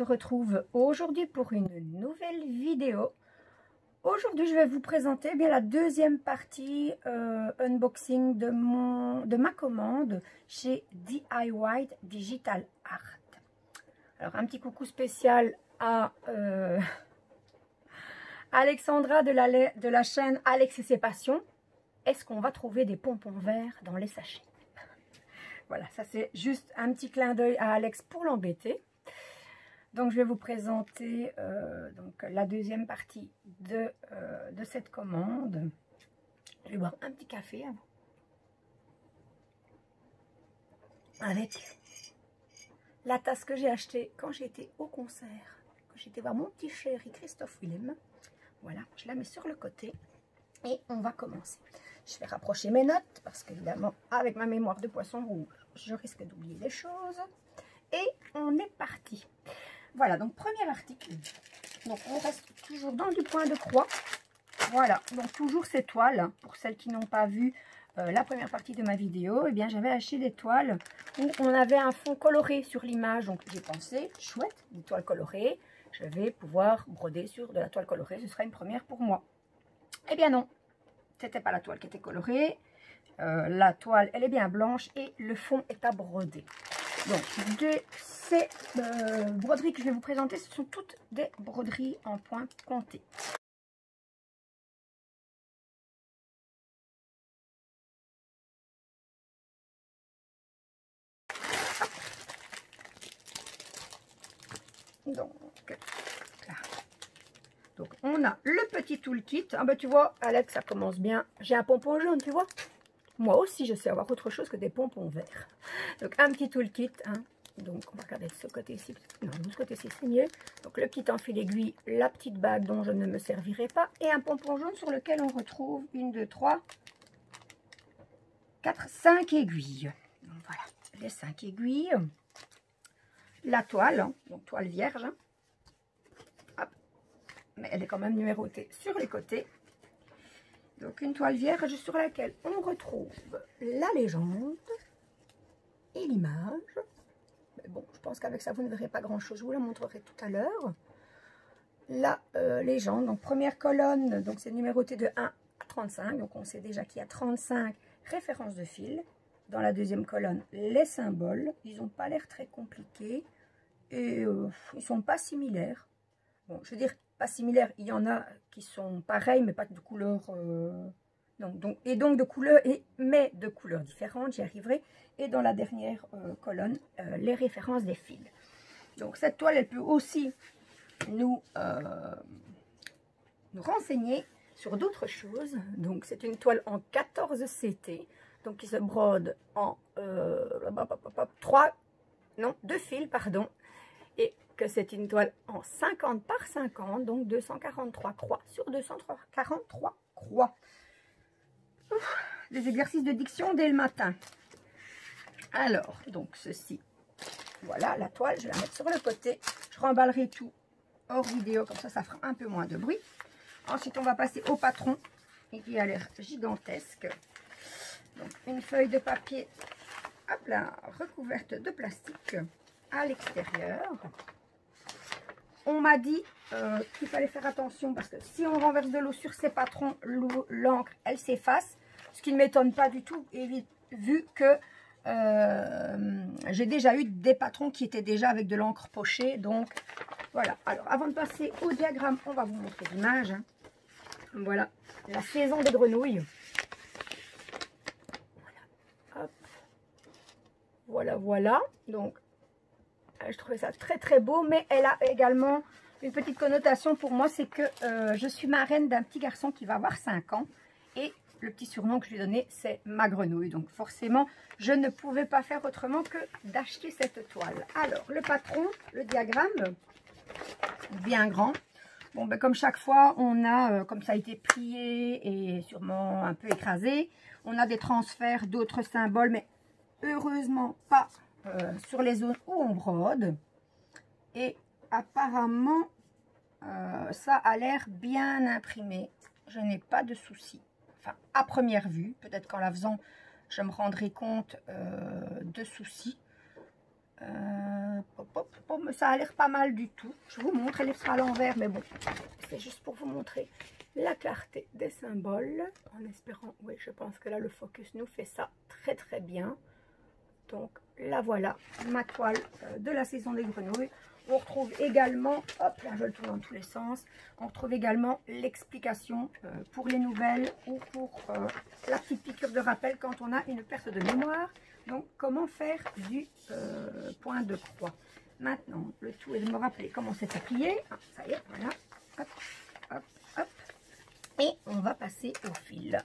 retrouve aujourd'hui pour une nouvelle vidéo. Aujourd'hui, je vais vous présenter la deuxième partie unboxing de ma commande chez DIY Digital Art. Alors, un petit coucou spécial à Alexandra de la chaîne Alex et ses passions. Est-ce qu'on va trouver des pompons verts dans les sachets? Voilà, ça c'est juste un petit clin d'œil à Alex pour l'embêter. Donc je vais vous présenter donc, la deuxième partie de cette commande. Je vais boire un petit café avant. Avec la tasse que j'ai achetée quand j'étais au concert. Quand j'étais voir mon petit chéri Christophe Willem. Voilà, je la mets sur le côté et on va commencer. Je vais rapprocher mes notes parce qu'évidemment, avec ma mémoire de poisson rouge, je risque d'oublier des choses. Et on est parti. Voilà, donc premier article. Donc on reste toujours dans du point de croix. Voilà, donc toujours ces toiles. Pour celles qui n'ont pas vu la première partie de ma vidéo, eh bien j'avais acheté des toiles où on avait un fond coloré sur l'image. Donc j'ai pensé, chouette, une toile colorée. Je vais pouvoir broder sur de la toile colorée. Ce sera une première pour moi. Eh bien non. C'était pas la toile qui était colorée. La toile, elle est bien blanche et le fond est à broder. Donc, ces broderies que je vais vous présenter, ce sont toutes des broderies en point compté. Donc, là. Donc, on a le petit toolkit. Ah ben, tu vois, Alex, ça commence bien. J'ai un pompon jaune, tu vois. Moi aussi, je sais avoir autre chose que des pompons verts. Donc, un petit toolkit. Hein. Donc, on va regarder ce côté-ci. Non, de ce côté-ci, c'est mieux. Donc, le petit enfil aiguille, la petite bague dont je ne me servirai pas. Et un pompon jaune sur lequel on retrouve 1, 2, 3, 4, 5 aiguilles. Donc, voilà, les 5 aiguilles. La toile, hein, donc toile vierge. Hein. Hop. Mais elle est quand même numérotée sur les côtés. Donc, une toile vierge sur laquelle on retrouve la légende et l'image. Mais bon, je pense qu'avec ça, vous ne verrez pas grand-chose. Je vous la montrerai tout à l'heure. La légende, donc première colonne, donc c'est numéroté de 1 à 35. Donc, on sait déjà qu'il y a 35 références de fil. Dans la deuxième colonne, les symboles. Ils n'ont pas l'air très compliqués. Et ils ne sont pas similaires. Bon, je veux dire, pas similaires, il y en a qui sont pareils, mais pas de couleur. Donc de couleurs, mais de couleurs différentes, j'y arriverai. Et dans la dernière colonne, les références des fils. Donc cette toile, elle peut aussi nous renseigner sur d'autres choses. Donc c'est une toile en 14 CT, donc qui se brode en 2 fils, pardon. Et que c'est une toile en 50 par 50, donc 243 croix sur 243 croix. Ouf, des exercices de diction dès le matin. Alors, donc ceci, voilà la toile, je vais la mettre sur le côté. Je remballerai tout hors vidéo, comme ça, ça fera un peu moins de bruit. Ensuite, on va passer au patron, qui a l'air gigantesque. Donc, une feuille de papier, hop là, recouverte de plastique. À l'extérieur, on m'a dit qu'il fallait faire attention parce que si on renverse de l'eau sur ces patrons, l'encre elle s'efface, ce qui ne m'étonne pas du tout vu que j'ai déjà eu des patrons qui étaient déjà avec de l'encre pochée. Donc voilà. Alors avant de passer au diagramme, on va vous montrer l'image. Hein. Voilà la saison des grenouilles. Voilà. Hop. Voilà. Donc je trouvais ça très très beau, mais elle a également une petite connotation pour moi, c'est que je suis marraine d'un petit garçon qui va avoir 5 ans. Et le petit surnom que je lui ai donné, c'est ma grenouille. Donc forcément, je ne pouvais pas faire autrement que d'acheter cette toile. Alors, le patron, le diagramme, bien grand. Bon, ben, comme chaque fois, on a, comme ça a été plié et sûrement un peu écrasé, on a des transferts d'autres symboles, mais heureusement pas sur les zones où on brode. Et apparemment ça a l'air bien imprimé, je n'ai pas de soucis, enfin à première vue, peut-être qu'en la faisant je me rendrai compte de soucis, Ça a l'air pas mal du tout. Je vous montre, elle sera à l'envers, mais bon, c'est juste pour vous montrer la clarté des symboles. En espérant, oui, je pense que là, le focus nous fait ça très très bien. Donc, la voilà, ma toile de la saison des grenouilles. On retrouve également, hop là, je le tourne dans tous les sens, on retrouve également l'explication pour les nouvelles ou pour la petite piqûre de rappel quand on a une perte de mémoire. Donc, comment faire du point de croix. Maintenant, le tout est de me rappeler comment c'est plié. Ah, ça y est, voilà. Hop, hop, hop. Et on va passer au fil.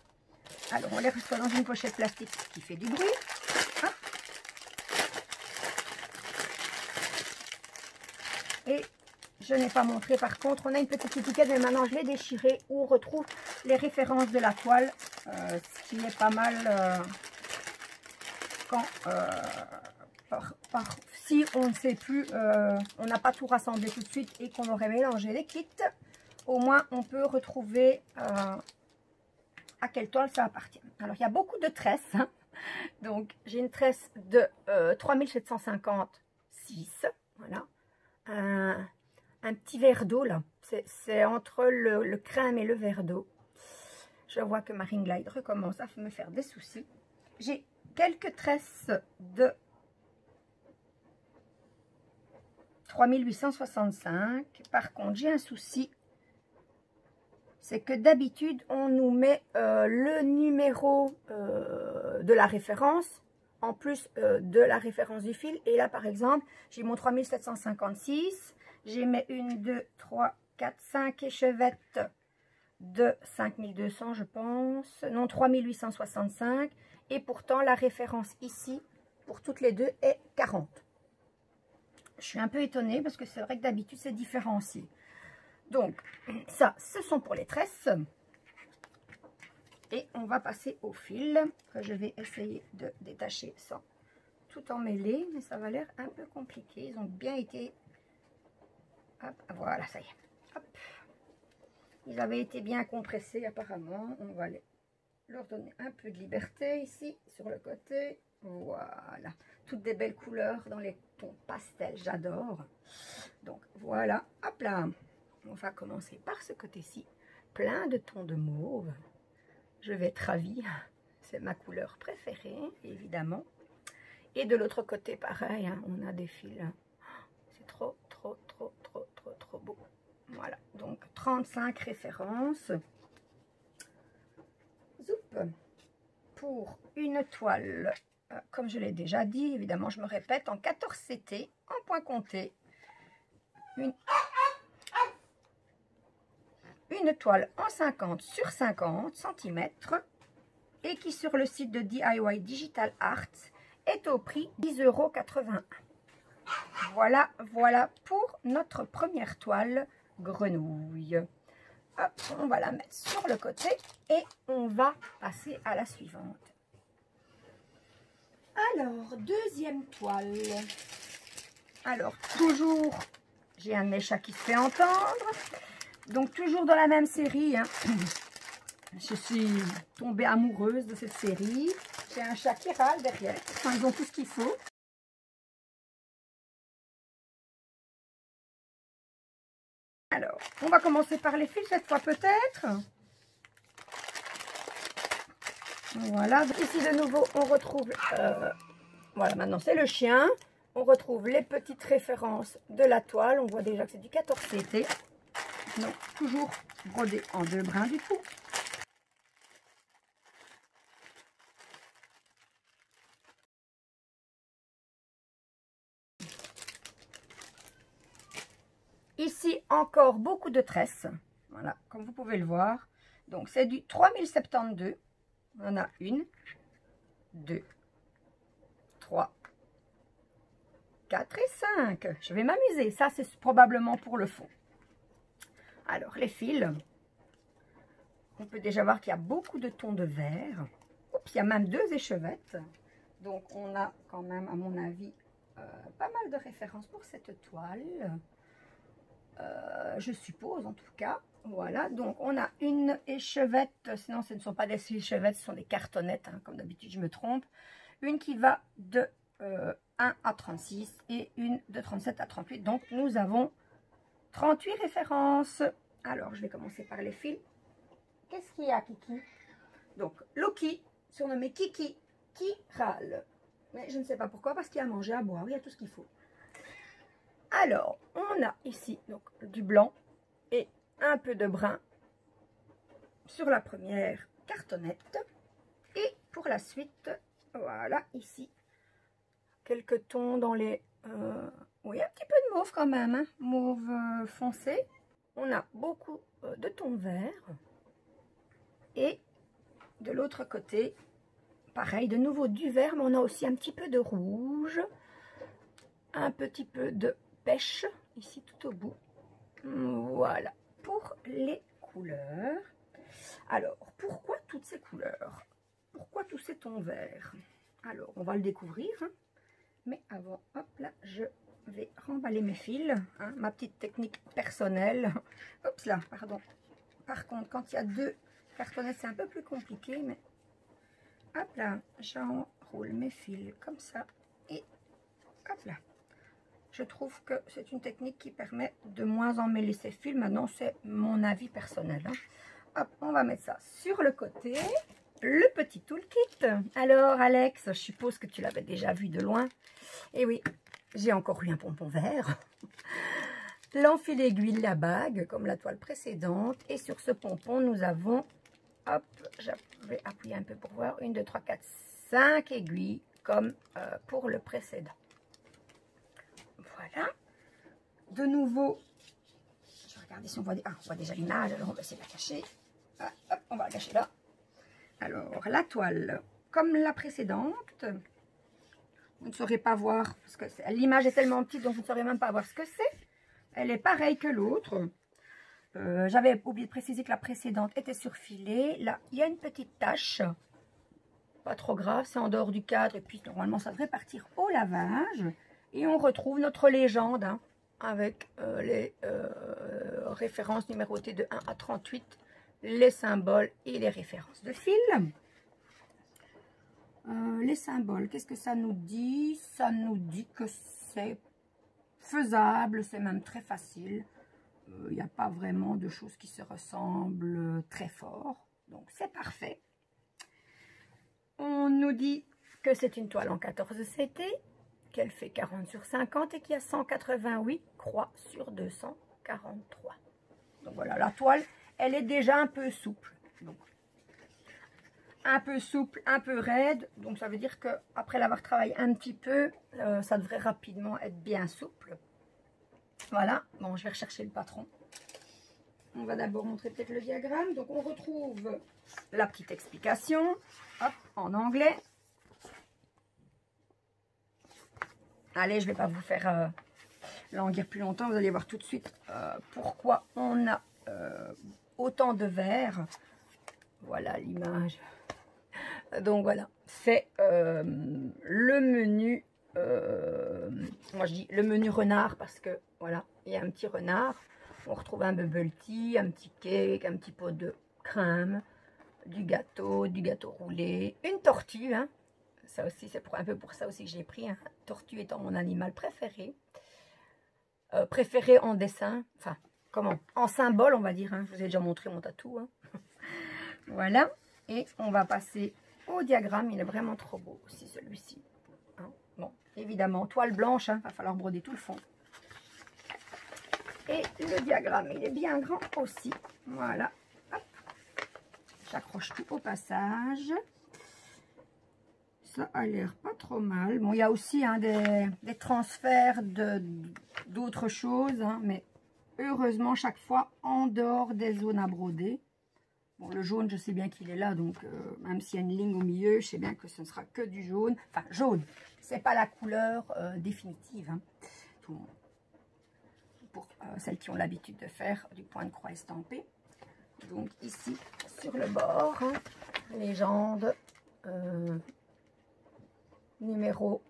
Alors, on les reçoit dans une pochette plastique qui fait du bruit. Hop. Et je n'ai pas montré, par contre, on a une petite étiquette, mais maintenant je l'ai déchirée, où on retrouve les références de la toile, ce qui est pas mal quand, si on ne sait plus, on n'a pas tout rassemblé tout de suite et qu'on aurait mélangé les kits, au moins on peut retrouver à quelle toile ça appartient. Alors il y a beaucoup de tresses, hein. Donc j'ai une tresse de 3756, voilà. Un petit verre d'eau là, c'est entre le crème et le verre d'eau. Je vois que ma ring light recommence à me faire des soucis. J'ai quelques tresses de 3865. Par contre, j'ai un souci, c'est que d'habitude on nous met le numéro de la référence en plus de la référence du fil. Et là, par exemple, j'ai mon 3756. J'ai mes 1, 2, 3, 4, 5 échevettes de 5200, je pense. Non, 3865. Et pourtant, la référence ici, pour toutes les deux, est 40. Je suis un peu étonnée parce que c'est vrai que d'habitude, c'est différencié. Donc, ça, ce sont pour les tresses. Et on va passer au fil, que je vais essayer de détacher sans tout emmêler. Mais ça va l'air un peu compliqué. Ils ont bien été... Hop, voilà, ça y est. Hop. Ils avaient été bien compressés apparemment. On va leur donner un peu de liberté ici, sur le côté. Voilà. Toutes des belles couleurs dans les tons pastels. J'adore. Donc, voilà. Hop là. On va commencer par ce côté-ci. Plein de tons de mauve. Je vais être ravie. C'est ma couleur préférée, évidemment. Et de l'autre côté, pareil, hein, on a des fils. C'est trop beau. Voilà, donc 35 références. Zoup. Pour une toile, comme je l'ai déjà dit, évidemment, je me répète, en 14 CT, en point compté. Une toile en 50 sur 50 cm et qui sur le site de DIY Digital Arts est au prix 10,81 €. Voilà pour notre première toile grenouille. Hop, on va la mettre sur le côté et on va passer à la suivante. Alors, deuxième toile. Alors, toujours, j'ai un de mes chats qui se fait entendre. Donc, toujours dans la même série, hein. Je suis tombée amoureuse de cette série. J'ai un chat qui râle derrière. Enfin, ils ont tout ce qu'il faut. Alors, on va commencer par les fils cette fois peut-être. Voilà. Donc ici, de nouveau, on retrouve... voilà, maintenant, c'est le chien. On retrouve les petites références de la toile. On voit déjà que c'est du 14 CT. Donc, toujours brodé en deux brins du tout. Ici, encore beaucoup de tresses. Voilà, comme vous pouvez le voir. Donc, c'est du 3072. On a 1, 2, 3, 4 et 5. Je vais m'amuser. Ça, c'est probablement pour le fond. Alors, les fils. On peut déjà voir qu'il y a beaucoup de tons de vert. Oups, il y a même 2 échevettes. Donc, on a quand même, à mon avis, pas mal de références pour cette toile. Je suppose, en tout cas. Voilà, donc on a une échevette. Sinon, ce ne sont pas des échevettes, ce sont des cartonnettes. Hein, comme d'habitude, je me trompe. Une qui va de 1 à 36 et une de 37 à 38. Donc, nous avons 38 références. Alors, je vais commencer par les fils. Qu'est-ce qu'il y a, Kiki? Donc, Loki, surnommé Kiki, qui râle. Mais je ne sais pas pourquoi, parce qu'il y a à manger, à boire, il y a tout ce qu'il faut. Alors, on a ici donc du blanc et un peu de brun sur la première cartonnette. Et pour la suite, voilà, ici, quelques tons dans les... oui, un petit peu de mauve quand même, hein, mauve foncé. On a beaucoup de tons verts. Et de l'autre côté, pareil, de nouveau du vert, mais on a aussi un petit peu de rouge. Un petit peu de pêche, ici tout au bout. Voilà, pour les couleurs. Alors, pourquoi toutes ces couleurs? Pourquoi tous ces tons verts? Alors, on va le découvrir. Hein. Mais avant, hop là, je vais remballer mes fils. Hein, ma petite technique personnelle. Hop là, pardon. Par contre, quand il y a deux cartonnettes, c'est un peu plus compliqué. Mais hop là, j'enroule mes fils comme ça. Et hop là. Je trouve que c'est une technique qui permet de moins emmêler ses fils. Maintenant, c'est mon avis personnel. Hein. Hop, on va mettre ça sur le côté. Le petit toolkit. Alors, Alex, je suppose que tu l'avais déjà vu de loin. Et oui, j'ai encore eu un pompon vert. L'enfil aiguille, la bague, comme la toile précédente. Et sur ce pompon, nous avons, hop, je vais appuyer un peu pour voir, 1, 2, 3, 4, 5 aiguilles, comme pour le précédent. Voilà. De nouveau, je vais regarder si on voit, on voit déjà l'image, alors on va essayer de la cacher. Ah, hop, on va la cacher là. Alors, la toile, comme la précédente, vous ne saurez pas voir, parce que l'image est tellement petite, donc vous ne saurez même pas voir ce que c'est. Elle est pareille que l'autre. J'avais oublié de préciser que la précédente était surfilée. Là, il y a une petite tache. Pas trop grave, c'est en dehors du cadre. Et puis, normalement, ça devrait partir au lavage. Et on retrouve notre légende hein, avec les références numérotées de 1 à 38, les symboles et les références de fil. Les symboles, qu'est-ce que ça nous dit? Ça nous dit que c'est faisable, c'est même très facile. Il n'y a pas vraiment de choses qui se ressemblent très fort. Donc, c'est parfait. On nous dit que c'est une toile en 14 CT, qu'elle fait 40 sur 50 et qu'il y a 188 croix sur 243. Donc voilà, la toile, elle est déjà un peu souple. Donc, un peu souple, un peu raide. Donc ça veut dire qu'après l'avoir travaillé un petit peu, ça devrait rapidement être bien souple. Voilà, bon, je vais rechercher le patron. On va d'abord montrer peut-être le diagramme. Donc on retrouve la petite explication, hop, en anglais. Allez, je ne vais pas vous faire languir plus longtemps. Vous allez voir tout de suite pourquoi on a autant de verre. Voilà l'image. Donc voilà, c'est le menu. Moi je dis le menu renard parce que voilà, il y a un petit renard. On retrouve un bubble tea, un petit cake, un petit pot de crème, du gâteau roulé, une tortue. Hein. Ça aussi, c'est un peu pour ça aussi que j'ai pris. Hein. Tortue étant mon animal préféré. Préféré en dessin. Enfin, comment? En symbole, on va dire. Hein. Je vous ai déjà montré mon tatou. Hein. Voilà. Et on va passer au diagramme. Il est vraiment trop beau aussi, celui-ci. Hein. Bon, évidemment, toile blanche. Il va falloir broder tout le fond. Et le diagramme, il est bien grand aussi. Voilà. J'accroche tout au passage. Ça a l'air pas trop mal. Bon, il y a aussi hein, des transferts d'autres choses. Hein, mais heureusement, chaque fois, en dehors des zones à broder. Bon, le jaune, je sais bien qu'il est là. Donc, même s'il y a une ligne au milieu, je sais bien que ce ne sera que du jaune. Enfin, jaune. C'est pas la couleur définitive. Hein. Pour celles qui ont l'habitude de faire du point de croix estampé. Donc, ici, sur le bord, hein, légende. Numéro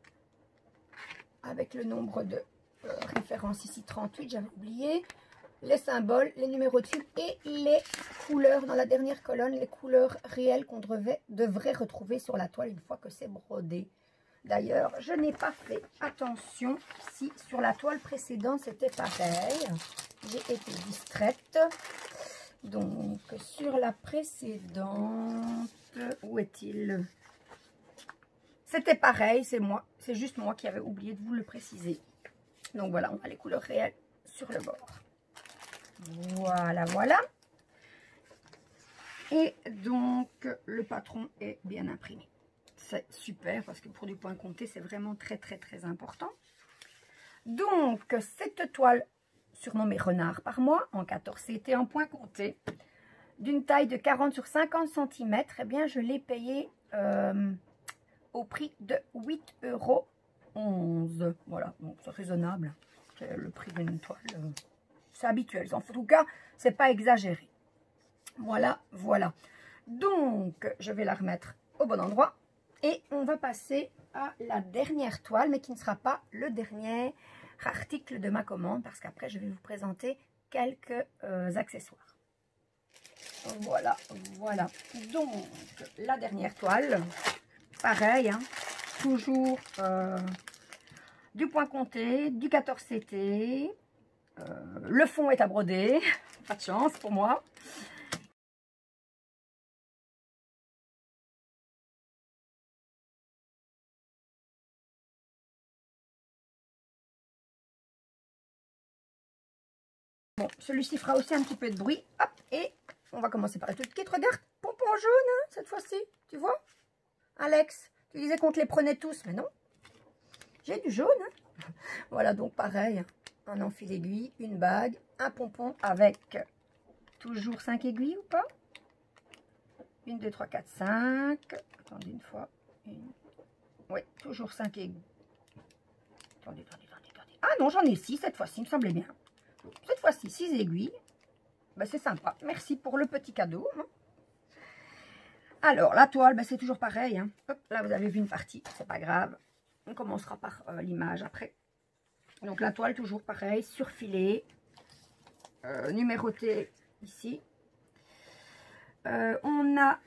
avec le nombre de références ici 38, j'avais oublié, les symboles, les numéros de fil et les couleurs dans la dernière colonne, les couleurs réelles qu'on devrait retrouver sur la toile une fois que c'est brodé. D'ailleurs, je n'ai pas fait attention si sur la toile précédente c'était pareil. J'ai été distraite. Donc, sur la précédente, où est-il? C'était pareil, c'est juste moi qui avais oublié de vous le préciser. Donc voilà, on a les couleurs réelles sur le bord. Voilà, voilà. Et donc, le patron est bien imprimé. C'est super parce que pour du point compté, c'est vraiment très, très, très important. Donc, cette toile, surnommée Renard par mois, en 14 CT en point compté, d'une taille de 40 sur 50 cm, eh bien, je l'ai payé au prix de 8,11 €. Voilà, donc c'est raisonnable. C'est le prix d'une toile. C'est habituel. En tout cas, c'est pas exagéré. Voilà, voilà. Donc, je vais la remettre au bon endroit. Et on va passer à la dernière toile, mais qui ne sera pas le dernier article de ma commande, parce qu'après, je vais vous présenter quelques accessoires. Voilà, voilà. Donc, la dernière toile, pareil, hein, toujours du point compté, du 14 CT. Le fond est à broder, pas de chance pour moi. Bon, celui-ci fera aussi un petit peu de bruit. Hop, et on va commencer par la toute petite. Regarde, pompon jaune, hein, cette fois-ci. Tu vois, Alex, tu disais qu'on te les prenait tous, mais non. J'ai du jaune. Hein. Voilà, donc pareil. Un enfil aiguille, une bague, un pompon avec toujours 5 aiguilles ou pas? 1, 2, 3, 4, 5. Attendez une fois. Oui, toujours 5 aiguilles. Attendez. Ah non, j'en ai 6 cette fois-ci, il me semblait bien. Cette fois-ci, 6 aiguilles. Ben, c'est sympa. Merci pour le petit cadeau. Alors, la toile, ben, c'est toujours pareil. Hein. Hop, là, vous avez vu une partie. C'est pas grave. On commencera par l'image après. Donc, la toile, toujours pareil. Surfilée. Numérotée ici. On a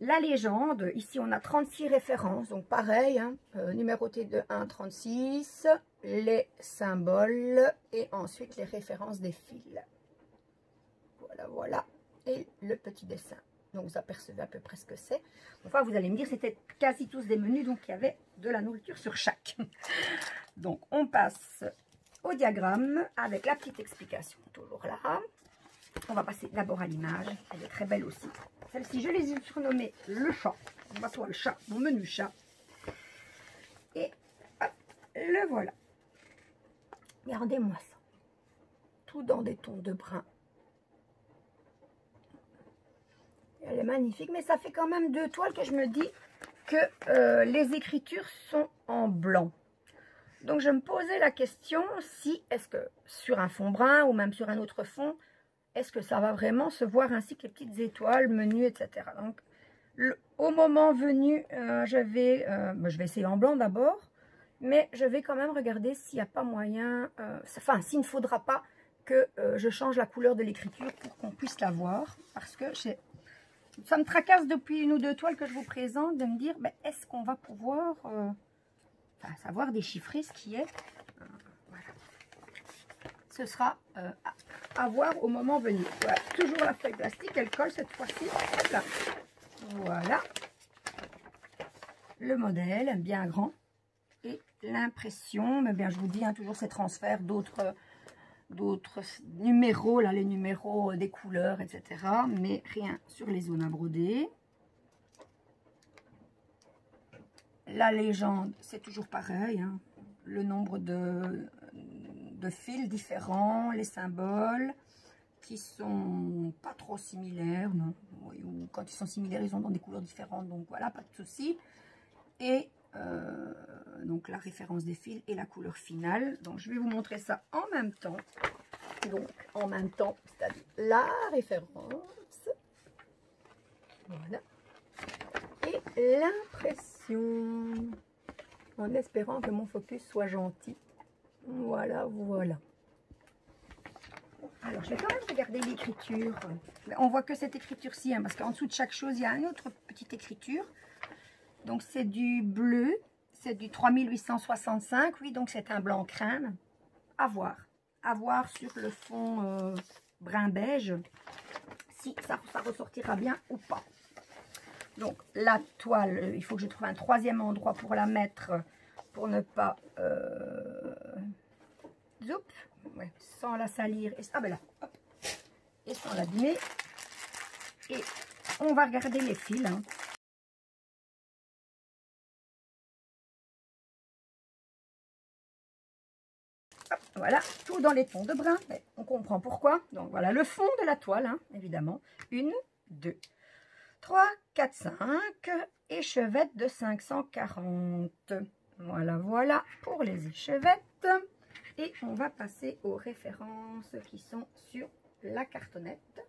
la légende. Ici, on a 36 références. Donc, pareil. Hein, numérotée de 1 à 36. Les symboles et ensuite les références des fils. Voilà, voilà. Et le petit dessin. Donc, vous apercevez à peu près ce que c'est. Enfin, vous allez me dire, c'était quasi tous des menus, donc il y avait de la nourriture sur chaque. Donc, on passe au diagramme avec la petite explication. Toujours là. On va passer d'abord à l'image. Elle est très belle aussi. Celle-ci, je les ai surnommées le chat. Ma toile chat, mon menu chat. Et hop, le voilà. Regardez-moi ça. Tout dans des tons de brun. Elle est magnifique, mais ça fait quand même 2 toiles que je me dis que les écritures sont en blanc. Donc je me posais la question si, est-ce que sur un fond brun ou même sur un autre fond, est-ce que ça va vraiment se voir ainsi que les petites étoiles, menus, etc. Donc au moment venu, je vais essayer en blanc d'abord. Mais je vais quand même regarder s'il n'y a pas moyen, enfin s'il ne faudra pas que je change la couleur de l'écriture pour qu'on puisse la voir. Parce que ça me tracasse depuis 1 ou 2 toiles que je vous présente de me dire, ben, est-ce qu'on va pouvoir savoir déchiffrer ce qui est. Voilà. Ce sera à voir au moment venu. Voilà, toujours la feuille plastique, elle colle cette fois-ci. Voilà. Le modèle, bien grand. Et l'impression, mais bien je vous dis, hein, toujours ces transferts d'autres numéros, là les numéros des couleurs, etc. Mais rien sur les zones à broder. La légende, c'est toujours pareil, hein, le nombre de fils différents, les symboles qui sont pas trop similaires, non, ou quand ils sont similaires, ils sont dans des couleurs différentes, donc voilà, pas de souci. Et donc la référence des fils et la couleur finale. Donc je vais vous montrer ça en même temps. Donc en même temps, c'est-à-dire la référence. Voilà. Et l'impression. En espérant que mon focus soit gentil. Voilà, voilà. Alors je vais quand même regarder l'écriture. On voit que cette écriture-ci, hein, parce qu'en dessous de chaque chose, il y a une autre petite écriture. Donc c'est du bleu, c'est du 3865, oui, donc c'est un blanc crème. À voir sur le fond brun beige, si ça ressortira bien ou pas. Donc la toile, il faut que je trouve un troisième endroit pour la mettre, pour ne pas zoup, ouais, sans la salir. Et, ah ben là, hop, et sans l'abîmer. Et on va regarder les fils. Hein. Hop, voilà, tout dans les tons de brun. On comprend pourquoi. Donc voilà le fond de la toile, hein, évidemment. 1, 2, 3, 4, 5. Échevettes de 540. Voilà, voilà pour les échevettes. Et on va passer aux références qui sont sur la cartonnette.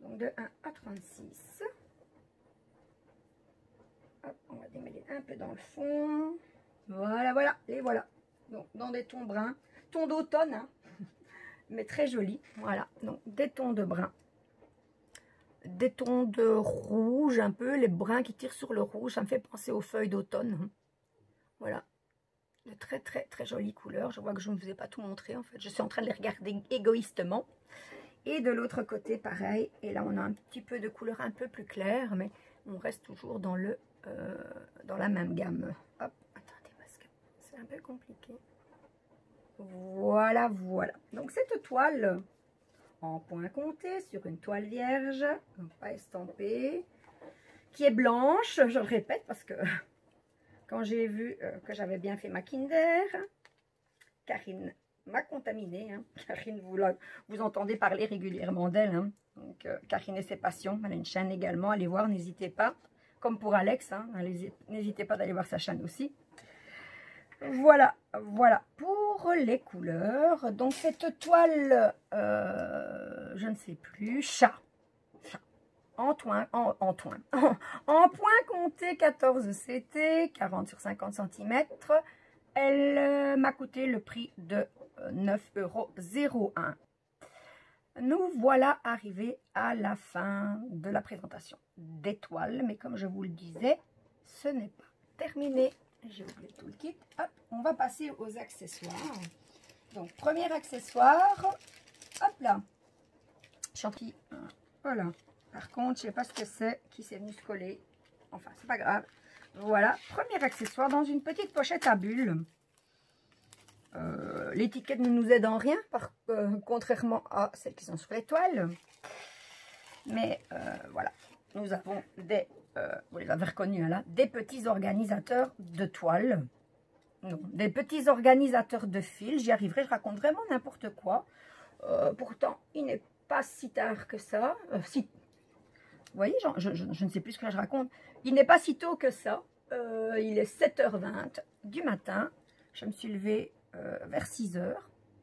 Donc de 1 à 36. Hop, on va démêler un peu dans le fond. Voilà, voilà, et voilà. Donc dans des tons bruns, tons d'automne, hein, mais très jolis. Voilà, donc des tons de brun. Des tons de rouge, un peu, les bruns qui tirent sur le rouge, ça me fait penser aux feuilles d'automne. Voilà, de très très très jolies couleurs. Je vois que je ne vous ai pas tout montré en fait, je suis en train de les regarder égoïstement. Et de l'autre côté, pareil, et là on a un petit peu de couleur un peu plus claire, mais on reste toujours dans la même gamme. Hop, attendez, parce que c'est un peu compliqué. Voilà, voilà. Donc cette toile en point compté sur une toile vierge, pas estampée, qui est blanche, je le répète parce que quand j'ai vu que j'avais bien fait ma Kinder, Karine m'a contaminée. Hein. Karine, vous entendez parler régulièrement d'elle. Hein. Donc Karine et ses passions, elle a une chaîne également, allez voir, n'hésitez pas. Comme pour Alex, hein, n'hésitez pas d'aller voir sa chaîne aussi. Voilà, voilà pour les couleurs. Donc cette toile, je ne sais plus, chat. En point compté 14 CT, 40 sur 50 cm. Elle m'a coûté le prix de 9,01 €. Nous voilà arrivés à la fin de la présentation des toiles. Mais comme je vous le disais, ce n'est pas terminé. J'ai oublié tout le kit. Hop, on va passer aux accessoires. Donc, premier accessoire. Hop là. Chantilly. Voilà. Par contre, je ne sais pas ce que c'est qui s'est venu se coller. Enfin, c'est pas grave. Voilà. Premier accessoire dans une petite pochette à bulles. L'étiquette ne nous aide en rien, contrairement à celles qui sont sur les toiles. Mais voilà. Nous avons des... vous les avez reconnus là, des petits organisateurs de toile, non, des petits organisateurs de fils. J'y arriverai, je raconte vraiment n'importe quoi. Pourtant, il n'est pas si tard que ça. Vous voyez, je ne sais plus ce que je raconte. Il n'est pas si tôt que ça. Il est 7h20 du matin. Je me suis levée vers 6h,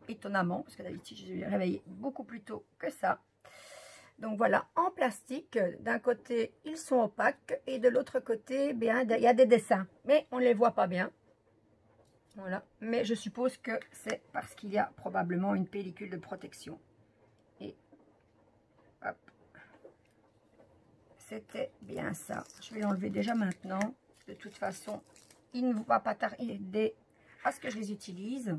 étonnamment, parce que d'habitude, je me réveillée beaucoup plus tôt que ça. Donc voilà, en plastique, d'un côté, ils sont opaques et de l'autre côté, bien, il y a des dessins. Mais on ne les voit pas bien. Voilà, mais je suppose que c'est parce qu'il y a probablement une pellicule de protection. Et hop, c'était bien ça. Je vais l'enlever déjà maintenant. De toute façon, il ne va pas tarder à ce que je les utilise.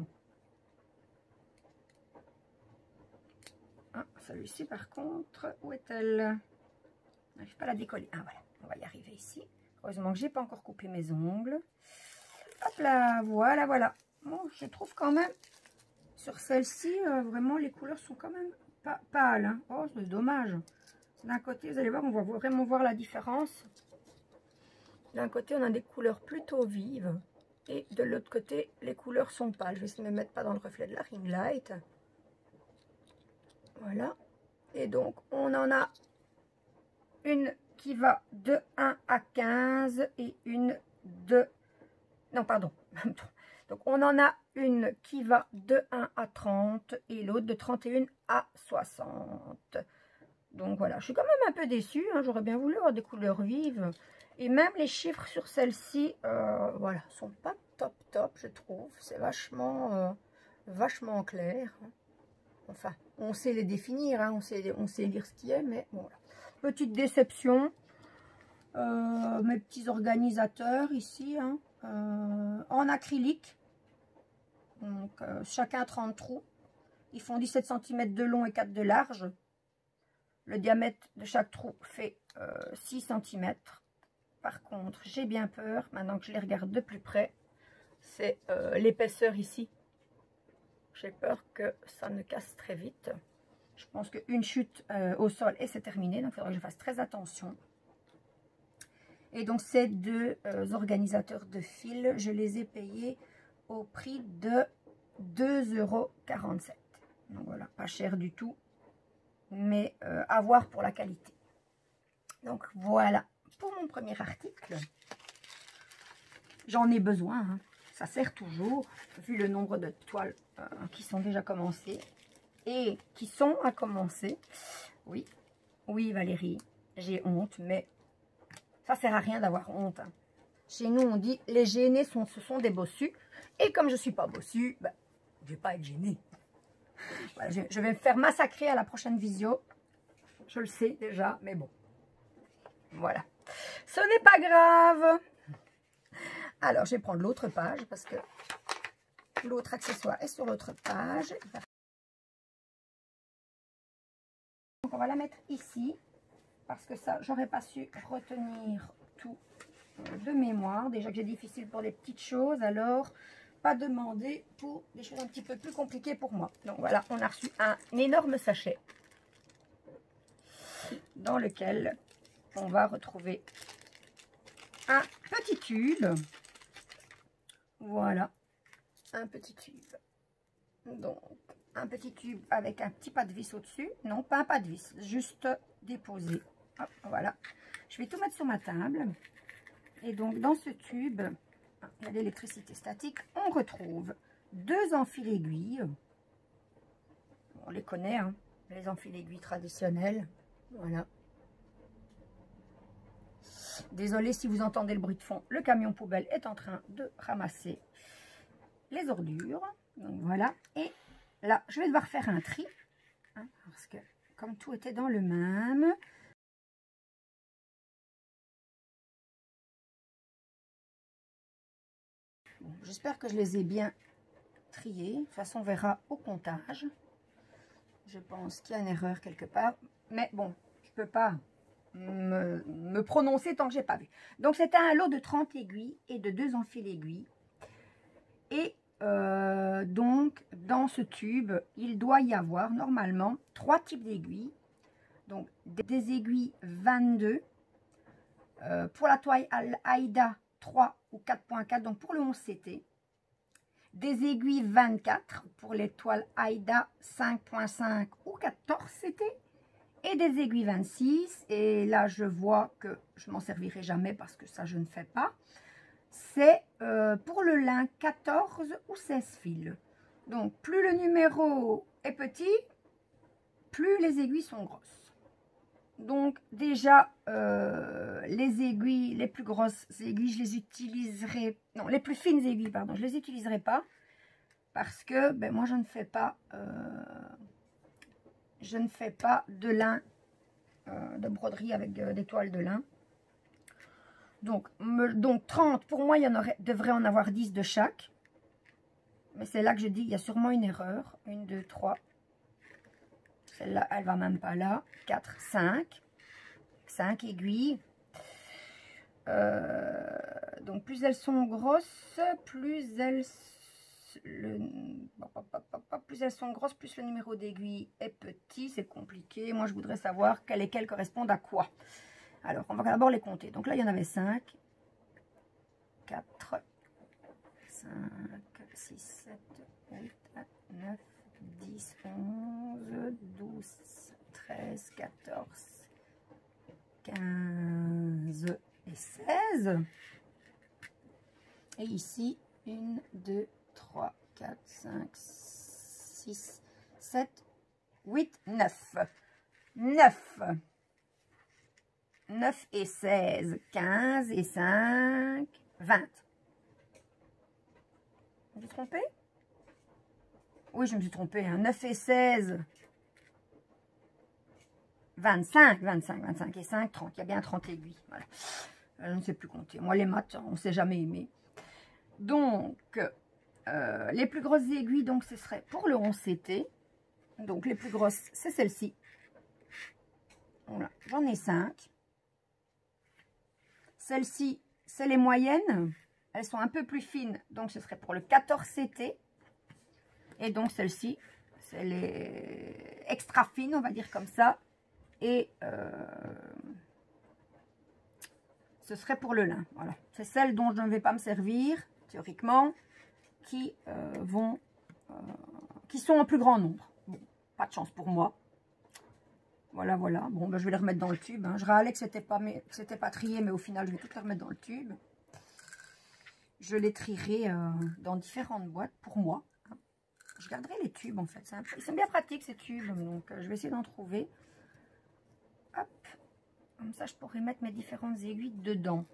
Ah, celui-ci par contre, où est-elle? Je n'arrive pas à la décoller. Ah voilà, on va y arriver ici. Heureusement que j'ai pas encore coupé mes ongles. Hop là, voilà, voilà. Bon, je trouve quand même, sur celle-ci, vraiment les couleurs sont quand même pas pâles. Hein. Oh, c'est dommage. D'un côté, vous allez voir, on va vraiment voir la différence. D'un côté, on a des couleurs plutôt vives. Et de l'autre côté, les couleurs sont pâles. Je vais essayer de me mettre pas dans le reflet de la ring light. Voilà. Et donc, on en a une qui va de 1 à 15 et une de... Non, pardon. Donc, on en a une qui va de 1 à 30 et l'autre de 31 à 60. Donc, voilà. Je suis quand même un peu déçue. Hein. J'aurais bien voulu avoir des couleurs vives. Et même les chiffres sur celle-ci, voilà, sont pas top, je trouve. C'est vachement clair. Enfin, on sait les définir, hein, on sait lire ce qu'il y a, mais bon, voilà. Petite déception. Mes petits organisateurs ici, hein, en acrylique. Donc, chacun 30 trous. Ils font 17 cm de long et 4 de large. Le diamètre de chaque trou fait 6 cm. Par contre, j'ai bien peur, maintenant que je les regarde de plus près, c'est l'épaisseur ici. J'ai peur que ça ne casse très vite. Je pense qu'une chute au sol et c'est terminé. Donc, il faudra que je fasse très attention. Et donc, ces deux organisateurs de fil, je les ai payés au prix de 2,47 €. Donc, voilà, pas cher du tout. Mais à voir pour la qualité. Donc, voilà pour mon premier article. J'en ai besoin, hein. Ça sert toujours, vu le nombre de toiles qui sont déjà commencées et qui sont à commencer. Oui, oui Valérie, j'ai honte, mais ça sert à rien d'avoir honte, hein. Chez nous, on dit les gênés ce sont des bossus. Et comme je ne suis pas bossu, ben, je ne vais pas être gênée. Voilà, je vais me faire massacrer à la prochaine visio. Je le sais déjà, mais bon. Voilà. Ce n'est pas grave. Alors, je vais prendre l'autre page parce que l'autre accessoire est sur l'autre page. Donc, on va la mettre ici parce que ça, j'aurais pas su retenir tout de mémoire. Déjà que j'ai difficile pour des petites choses, alors pas demander pour des choses un petit peu plus compliquées pour moi. Donc, voilà, on a reçu un énorme sachet dans lequel on va retrouver un petit tube. Voilà, un petit tube. Donc, un petit tube avec un petit pas de vis au-dessus. Non, pas un pas de vis, juste déposé. Hop, voilà. Je vais tout mettre sur ma table. Et donc, dans ce tube, il y a l'électricité statique. On retrouve 2 enfiles-aiguilles. On les connaît, hein, les enfiles-aiguilles traditionnels. Voilà. Désolée si vous entendez le bruit de fond. Le camion poubelle est en train de ramasser les ordures. Donc voilà. Et là, je vais devoir faire un tri. Hein, parce que comme tout était dans le même. Bon, j'espère que je les ai bien triés. De toute façon, on verra au comptage. Je pense qu'il y a une erreur quelque part. Mais bon, je ne peux pas me prononcer tant que j'ai pas vu. Donc, c'était un lot de 30 aiguilles et de 2 enfiles-aiguilles. Et donc, dans ce tube, il doit y avoir normalement 3 types d'aiguilles. Donc, des aiguilles 22 pour la toile Aïda 3 ou 4.4, donc pour le 11 CT. Des aiguilles 24 pour les toiles Aïda 5.5 ou 14 CT. Et des aiguilles 26. Et là, je vois que je m'en servirai jamais parce que ça, je ne fais pas. C'est pour le lin 14 ou 16 fils. Donc, plus le numéro est petit, plus les aiguilles sont grosses. Donc, déjà, les aiguilles, les plus grosses aiguilles, je les utiliserai... Non, les plus fines aiguilles, pardon, je les utiliserai pas. Parce que, ben, moi, je ne fais pas de lin, de broderie avec des toiles de lin. Donc 30, pour moi, devrait en avoir 10 de chaque. Mais c'est là que je dis, il y a sûrement une erreur. 1, 2, 3. Celle-là, elle va même pas là. 4, 5. 5 aiguilles. Donc, plus elles sont grosses, plus elles sont grosses, plus le numéro d'aiguille est petit. C'est compliqué. Moi, je voudrais savoir quelles correspondent à quoi. Alors, on va d'abord les compter. Donc là, il y en avait 5, 4, 5, 6, 7, 8, 9, 10, 11, 12, 13, 14, 15 et 16. Et ici, 1, 2, 3, 4, 5, 6, 7, 8, 9. 9. 9 et 16, 15 et 5, 20. Je me suis trompée? Oui, je me suis trompée. Hein. 9 et 16, 25 et 5, 30. Il y a bien 30 aiguilles. Voilà. Je ne sais plus compter. Moi, les maths, on ne s'est jamais aimé. Donc, les plus grosses aiguilles, donc, ce serait pour le 11 CT. Donc, les plus grosses, c'est celle-ci. Voilà, j'en ai 5. Celles-ci, c'est les moyennes. Elles sont un peu plus fines. Donc, ce serait pour le 14 CT. Et donc, celle-ci, c'est les extra fines, on va dire comme ça. Et ce serait pour le lin. Voilà. C'est celles dont je ne vais pas me servir, théoriquement, qui sont en plus grand nombre. Bon, pas de chance pour moi. Voilà, voilà. Bon, ben, je vais les remettre dans le tube. Hein. Je râlais que c'était pas trié, mais au final, je vais tout les remettre dans le tube. Je les trierai dans différentes boîtes pour moi. Hein. Je garderai les tubes, en fait. Ils sont bien pratiques, ces tubes. Donc, je vais essayer d'en trouver. Hop. Comme ça, je pourrais mettre mes différentes aiguilles dedans.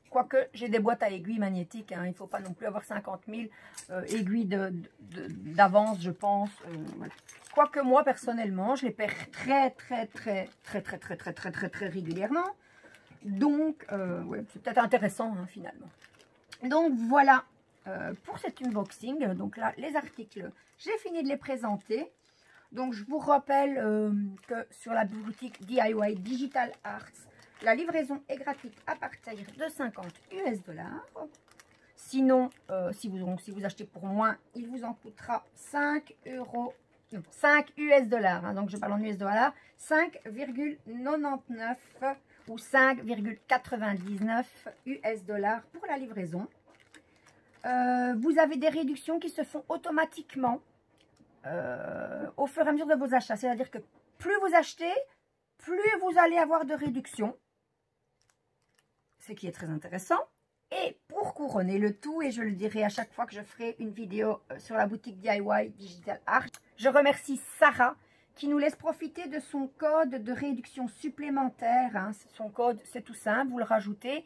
Quoique, j'ai des boîtes à aiguilles magnétiques. Hein. Il ne faut pas non plus avoir 50 000 aiguilles d'avance, je pense. Voilà. Quoique moi, personnellement, je les perds très régulièrement. Donc, ouais, c'est peut-être intéressant, hein, finalement. Donc, voilà pour cet unboxing. Donc là, les articles, j'ai fini de les présenter. Donc, je vous rappelle que sur la boutique DIY Digital Arts, la livraison est gratuite à partir de 50 US $. Sinon, si vous achetez pour moins, il vous en coûtera 5 US $. Hein, donc, je parle en US $. 5,99 ou 5,99 US $ pour la livraison. Vous avez des réductions qui se font automatiquement au fur et à mesure de vos achats. C'est-à-dire que plus vous achetez, plus vous allez avoir de réduction. Ce qui est très intéressant. Et pour couronner le tout, et je le dirai à chaque fois que je ferai une vidéo sur la boutique DIY Digital Art, je remercie Sarah qui nous laisse profiter de son code de réduction supplémentaire. Hein. Son code, c'est tout simple, vous le rajoutez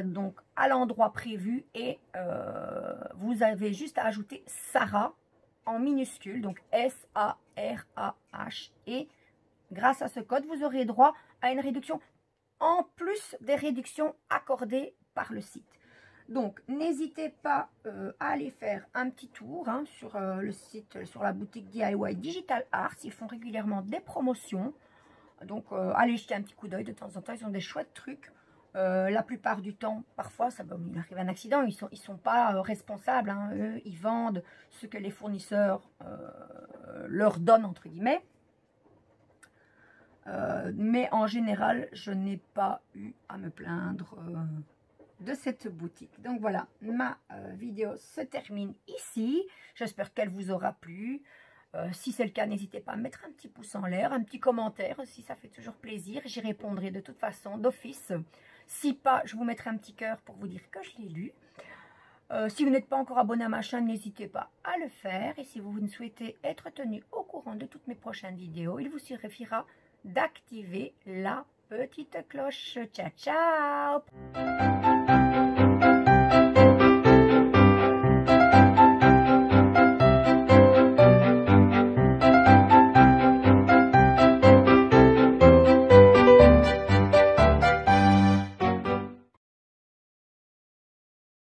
donc à l'endroit prévu et vous avez juste à ajouter Sarah en minuscule, donc S-A-R-A-H, et grâce à ce code, vous aurez droit à une réduction en plus des réductions accordées par le site. Donc, n'hésitez pas à aller faire un petit tour hein, sur le site, sur la boutique DIY Digital Arts. Ils font régulièrement des promotions. Donc, allez jeter un petit coup d'œil de temps en temps. Ils ont des chouettes trucs. La plupart du temps, parfois, il arrive un accident. Ils sont pas responsables. Hein. Eux, ils vendent ce que les fournisseurs leur donnent, entre guillemets. Mais en général, je n'ai pas eu à me plaindre de cette boutique. Donc voilà, ma vidéo se termine ici. J'espère qu'elle vous aura plu. Si c'est le cas, n'hésitez pas à mettre un petit pouce en l'air, un petit commentaire si ça fait toujours plaisir. J'y répondrai de toute façon d'office. Si pas, je vous mettrai un petit cœur pour vous dire que je l'ai lu. Si vous n'êtes pas encore abonné à ma chaîne, n'hésitez pas à le faire. Et si vous souhaitez être tenu au courant de toutes mes prochaines vidéos, il vous suffira d'activer la petite cloche. Ciao, ciao!